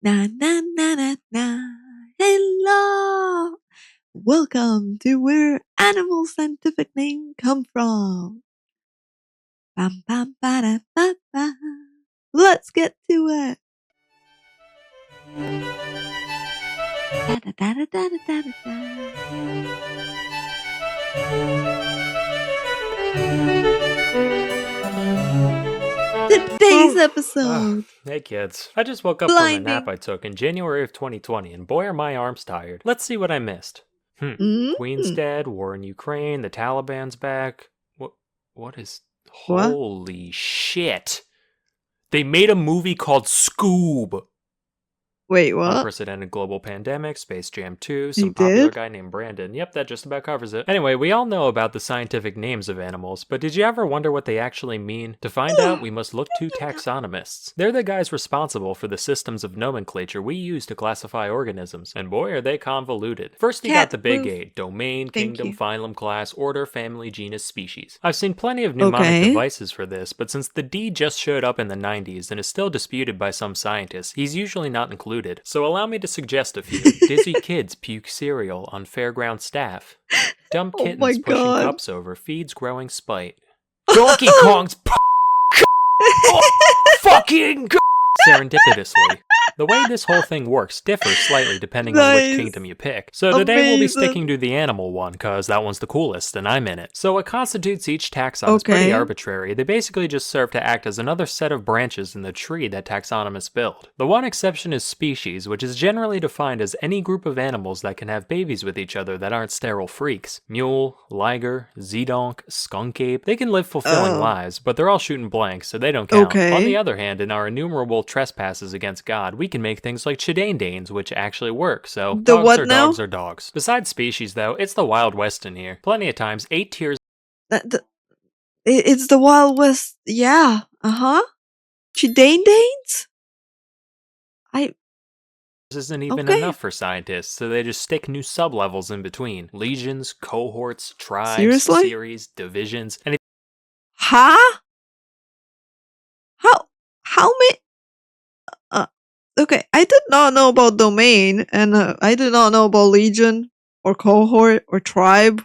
Na na na na na. Hello. Welcome to where animal scientific name come from. Bam bam ba da ba ba. Let's get to it. Da da da da da da da da. Today's episode. Hey kids, I just woke up from a nap Blinding. I took in January of 2020 and boy are my arms tired. Let's see what I missed. Queen's dead, war in Ukraine, the Taliban's back. What is... What? Holy shit. They made a movie called Scoob. Wait, what? Unprecedented global pandemic, Space Jam 2, You some popular did? guy named Brandon. Yep, that just about covers it. Anyway, we all know about the scientific names of animals, but did you ever wonder what they actually mean? To find out, we must look to taxonomists. They're the guys responsible for the systems of nomenclature we use to classify organisms, and boy are they convoluted. First you got the big Cat, 8, domain, Thank kingdom, you. phylum, class, order, family, genus, species. I've seen plenty of mnemonic Okay. devices for this, but since the D just showed up in the 90s and is still disputed by some scientists, he's usually not included. So allow me to suggest a few. Dizzy kids puke cereal on fairground staff. Dumb Oh my kittens pushing God. cups over feeds growing spite. Donkey Kong's fucking serendipitously. The way this whole thing works differs slightly depending on which Nice. kingdom you pick. So today we'll be Amazing. sticking to the animal one, cause that one's the coolest and I'm in it. So what constitutes each taxon is pretty Okay. arbitrary. They basically just serve to act as another set of branches in the tree that taxonomists build. The one exception is species, which is generally defined as any group of animals that can have babies with each other that aren't sterile freaks. Mule, liger, zedonk, skunk ape, they can live fulfilling Oh. lives, but they're all shooting blanks, so they don't count. Okay. On the other hand, in our innumerable trespasses against God, we can make things like chidaindanes, which actually work, so The dogs what are now? dogs are dogs. Besides species, though, it's the Wild West in here. Plenty of times, 8 tiers It's the Wild West. Yeah. Chidaindanes? isn't even Okay. enough for scientists, so they just stick new sublevels in between. Legions, cohorts, tribes, Seriously? series, divisions, and if Huh? How many? Okay, I did not know about domain, and I did not know about legion or cohort or tribe.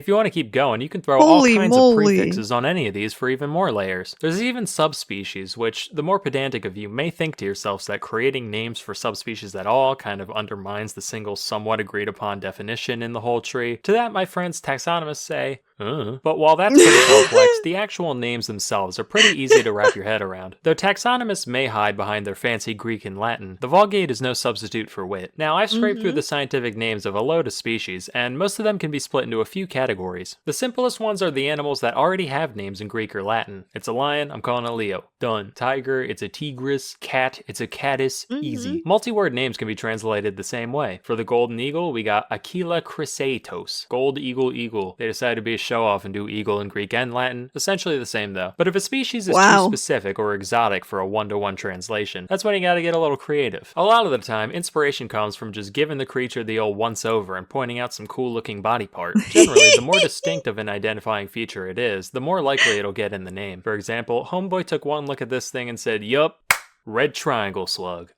if you want to keep going, you can throw Holy all kinds moly. of prefixes on any of these for even more layers. There's even subspecies, which the more pedantic of you may think to yourselves that creating names for subspecies at all kind of undermines the single somewhat agreed upon definition in the whole tree. To that, my friends taxonomists say, But while that's pretty complex, the actual names themselves are pretty easy to wrap your head around. Though taxonomists may hide behind their fancy Greek and Latin, the Vulgate is no substitute for wit. Now, I've scraped through the scientific names of a load of species, and most of them can be split into a few categories. The simplest ones are the animals that already have names in Greek or Latin. It's a lion, I'm calling it Leo. Done. Tiger, it's a tigris. Cat, it's a catus. Easy. Multi-word names can be translated the same way. For the golden eagle, we got Aquila chrysaetos. Gold eagle eagle. They decided to be a show-off and do eagle in Greek and Latin. Essentially the same though. But if a species is Wow. too specific or exotic for a one-to-one translation, that's when you gotta get a little creative. A lot of the time, inspiration comes from just giving the creature the old once-over and pointing out some cool-looking body part. Generally, the more distinct of an identifying feature it is, the more likely it'll get in the name. For example, Homeboy took one look at this thing and said, yup, red triangle slug.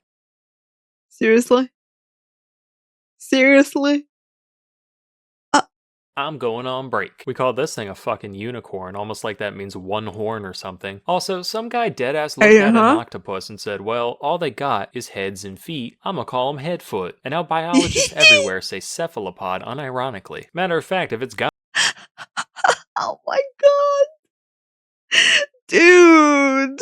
Seriously? Seriously? I'm going on break. We call this thing a fucking unicorn, almost like that means one horn or something. Also, some guy deadass looked at an octopus and said, well, all they got is heads and feet. I'ma call them headfoot. And now biologists everywhere say cephalopod unironically. Matter of fact, if it's got Oh my god. Dude.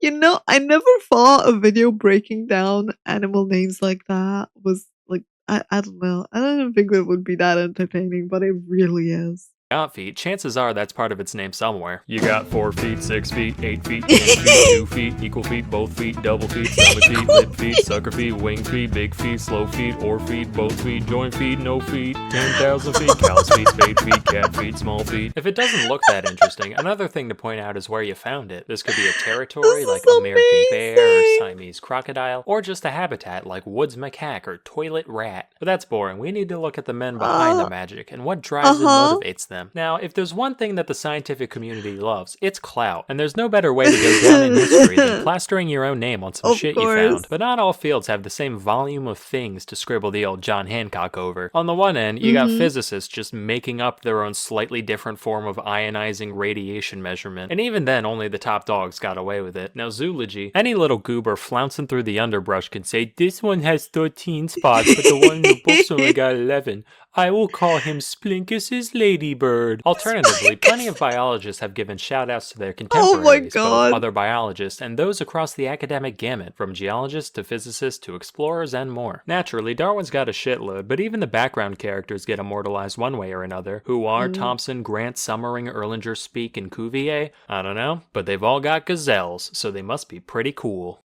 You know, I never thought a video breaking down animal names like that was like, I don't know. I don't think it would be that entertaining, but it really is. feet, chances are that's part of its name somewhere. You got 4 feet, 6 feet, 8 feet, 10 feet, 2 feet, equal feet, both feet, double feet, stomach feet, lip feet, sucker feet, wing feet, big feet, slow feet, or feet, both feet, joint feet, no feet, 10,000 feet, cow's feet, spade feet, cat feet, small feet. If it doesn't look that interesting, another thing to point out is where you found it. This could be a territory This like is American bear or amazing. Siamese crocodile, or just a habitat like woods macaque or toilet rat. But that's boring. We need to look at the men behind the magic and what drives and motivates them. them. Now, if there's one thing that the scientific community loves, it's clout. And there's no better way to go down in history than plastering your own name on some Of shit course. you found. But not all fields have the same volume of things to scribble the old John Hancock over. On the one end, you got physicists just making up their own slightly different form of ionizing radiation measurement. And even then, only the top dogs got away with it. Now, zoology, any little goober flouncing through the underbrush can say, this one has 13 spots, but the one in the book's only got 11. I will call him Splinkus's ladybird. Alternatively, plenty of biologists have given shout-outs to their contemporaries, both other biologists and those across the academic gamut, from geologists to physicists to explorers and more. Naturally, Darwin's got a shitload, but even the background characters get immortalized one way or another. Who are Thomson, Grant, Summering, Erlanger, Speke, and Cuvier? I don't know, but they've all got gazelles, so they must be pretty cool.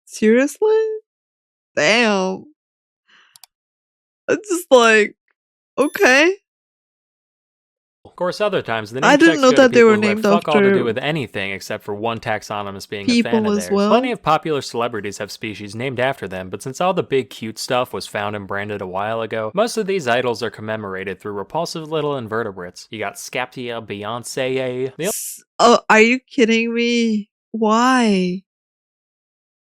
Seriously? Damn. It's just like, okay. Of course, other times the name I didn't checks know go to that they people were who had named fuck all to do after with anything except for one taxonomist being a people fan of as theirs. well. Plenty of popular celebrities have species named after them, but since all the big cute stuff was found and branded a while ago, most of these idols are commemorated through repulsive little invertebrates. You got Scaptia, Beyonce. Oh, are you kidding me? Why?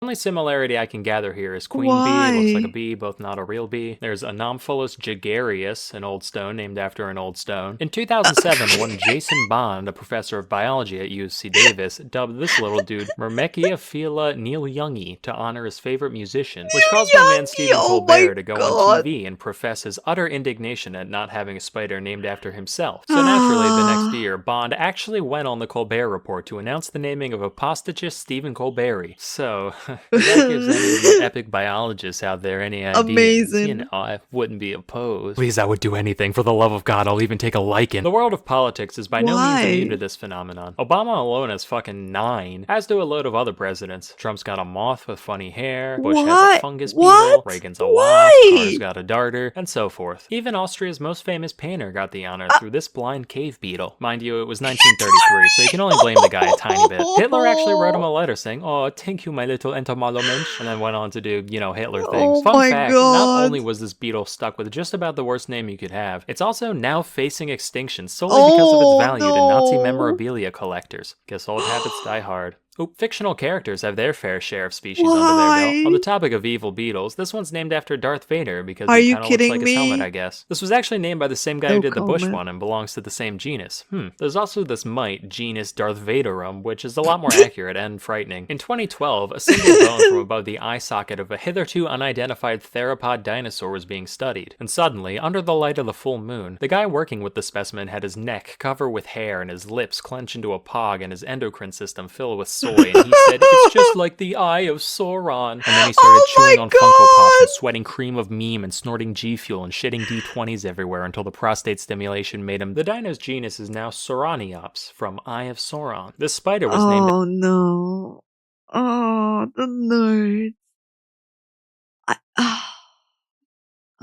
The only similarity I can gather here is Queen Bee, looks like a bee, both not a real bee. There's Anomphalus gregarius, an old stone named after an old stone. In 2007, one Jason Bond, a professor of biology at UC Davis, dubbed this little dude Myrmecia Neil Youngie to honor his favorite musician, which caused my man Stephen Colbert to go on TV and profess his utter indignation at not having a spider named after himself. So naturally, the next year, Bond actually went on the Colbert Report to announce the naming of apostachus Stephen Colbert. So... if that gives any of you epic biologists out there any ideas, Amazing. you know, I wouldn't be opposed. Please, I would do anything. For the love of God, I'll even take a lichen. The world of politics is by no means immune to this phenomenon. Obama alone has fucking 9, as do a load of other presidents. Trump's got a moth with funny hair, Bush has a fungus beetle, Reagan's a wasp, Carter's got a darter, and so forth. Even Austria's most famous painter got the honor through this blind cave beetle. Mind you, it was 1933, so you can only blame the guy a tiny bit. Hitler actually wrote him a letter saying, "Oh, thank you, my little entomologist," and then went on to do, you know, Hitler things. Fun fact, not only was this beetle stuck with just about the worst name you could have, it's also now facing extinction solely because of its value to Nazi memorabilia collectors. Guess old habits die hard. Fictional characters have their fair share of species under their belt. On the topic of evil beetles, this one's named after Darth Vader because he kind of looks like his helmet, I guess. This was actually named by the same guy who did the Bush one and belongs to the same genus. There's also this mite, genus Darth Vaderum, which is a lot more accurate and frightening. In 2012, a single bone from above the eye socket of a hitherto unidentified theropod dinosaur was being studied. And suddenly, under the light of the full moon, the guy working with the specimen had his neck covered with hair and his lips clench into a pog and his endocrine system fill with soy, and he said, "It's just like the eye of Sauron." And then he started chewing on Funko Pops and sweating cream of meme and snorting G Fuel and shitting D20s everywhere until the prostate stimulation made him. The dino's genus is now Sauroniops, from Eye of Sauron. This spider was named... Oh no. Oh, the nerds.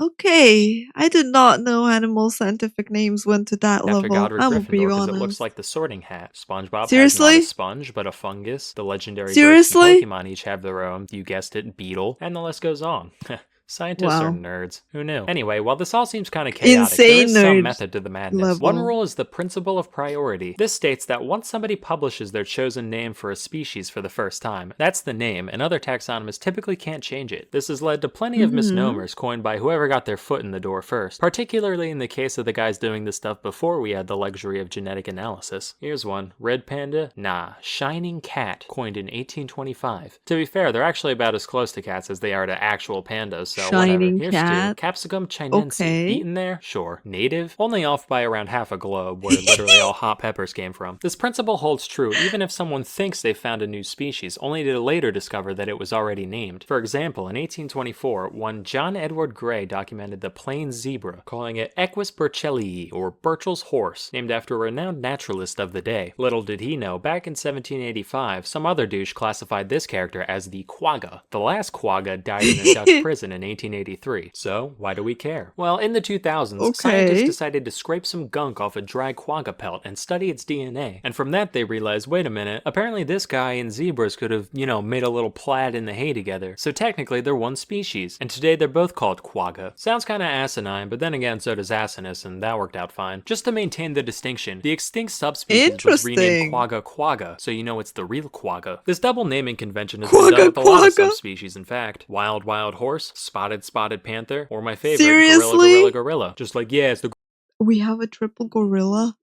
Okay, I did not know animal scientific names went to that after level. Godric I'm Gryffindor be because honest. it looks like the Sorting Hat. SpongeBob Seriously? has not a sponge, but a fungus. The legendary Seriously? birds from Pokemon each have their own, you guessed it, beetle, and the list goes on. Scientists are nerds. Who knew? Anyway, while this all seems kind of chaotic, there is some method to the madness. One rule is the principle of priority. This states that once somebody publishes their chosen name for a species for the first time, that's the name, and other taxonomists typically can't change it. This has led to plenty of misnomers coined by whoever got their foot in the door first, particularly in the case of the guys doing this stuff before we had the luxury of genetic analysis. Here's one. Red panda? Nah. Shining cat, coined in 1825. To be fair, they're actually about as close to cats as they are to actual pandas, so Shining whatever. Here's cat. 2. Capsicum chinense. Eaten there? Sure. Native? Only off by around half a globe, where literally all hot peppers came from. This principle holds true even if someone thinks they found a new species, only to later discover that it was already named. For example, in 1824, one John Edward Gray documented the plain zebra, calling it Equus burchellii, or Burchell's horse, named after a renowned naturalist of the day. Little did he know, back in 1785, some other douche classified this character as the quagga. The last quagga died in a Dutch prison in 1883. So, why do we care? Well, in the 2000s, scientists Okay. decided to scrape some gunk off a dry quagga pelt and study its DNA. And from that, they realized, wait a minute, apparently this guy and zebras could have, made a little plaid in the hay together. So technically, they're one species. And today, they're both called quagga. Sounds kinda asinine, but then again, so does asinus, and that worked out fine. Just to maintain the distinction, the extinct subspecies was renamed Interesting. quagga quagga, so you know it's the real quagga. This double naming convention has been done Quagga with a lot of quagga. subspecies, in fact. Wild horse, spotted panther, or my favorite, Seriously? gorilla. Just like, yeah, it's the We have a triple gorilla?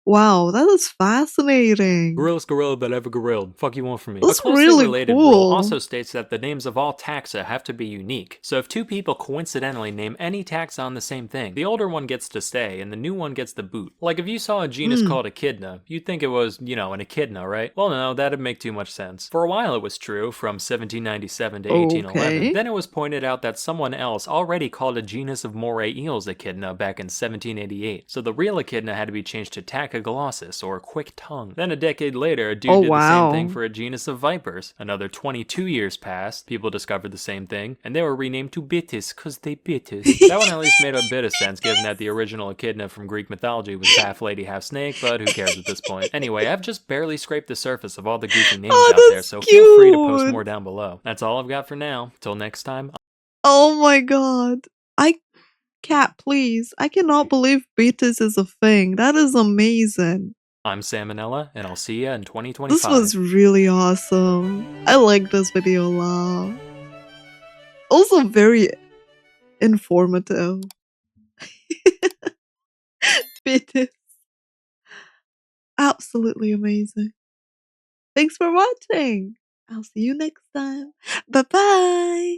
Wow, that is fascinating. gorillest gorilla that ever gorilled. Fuck you want from me. That's A closely really related rule cool. also states that the names of all taxa have to be unique. So if two people coincidentally name any taxon the same thing, the older one gets to stay and the new one gets the boot. Like if you saw a genus called Echidna, you'd think it was, an echidna, right? Well, no, that'd make too much sense. For a while it was true, from 1797 to 1811. Okay. Then it was pointed out that someone else already called a genus of moray eels echidna back in 1788. So the real echidna had to be changed to Tachyglossus, or quick tongue. Then a decade later, a dude Oh, did the same thing wow. for a genus of vipers. Another 22 years passed, people discovered the same thing, and they were renamed to Bitis cause they bit us. That one at least made a bit of sense, given that the original echidna from Greek mythology was half lady, half snake, but who cares at this point? Anyway, I've just barely scraped the surface of all the goofy names Oh, out there, that's so feel free to post cute. more down below. That's all I've got for now. Till next time. Oh my god. Cat, please. I cannot believe Beatus is a thing. That is amazing. I'm Salmonella, and I'll see ya in 2025. This was really awesome. I like this video a lot. Also very informative. Beatus. Absolutely amazing. Thanks for watching. I'll see you next time. Bye-bye.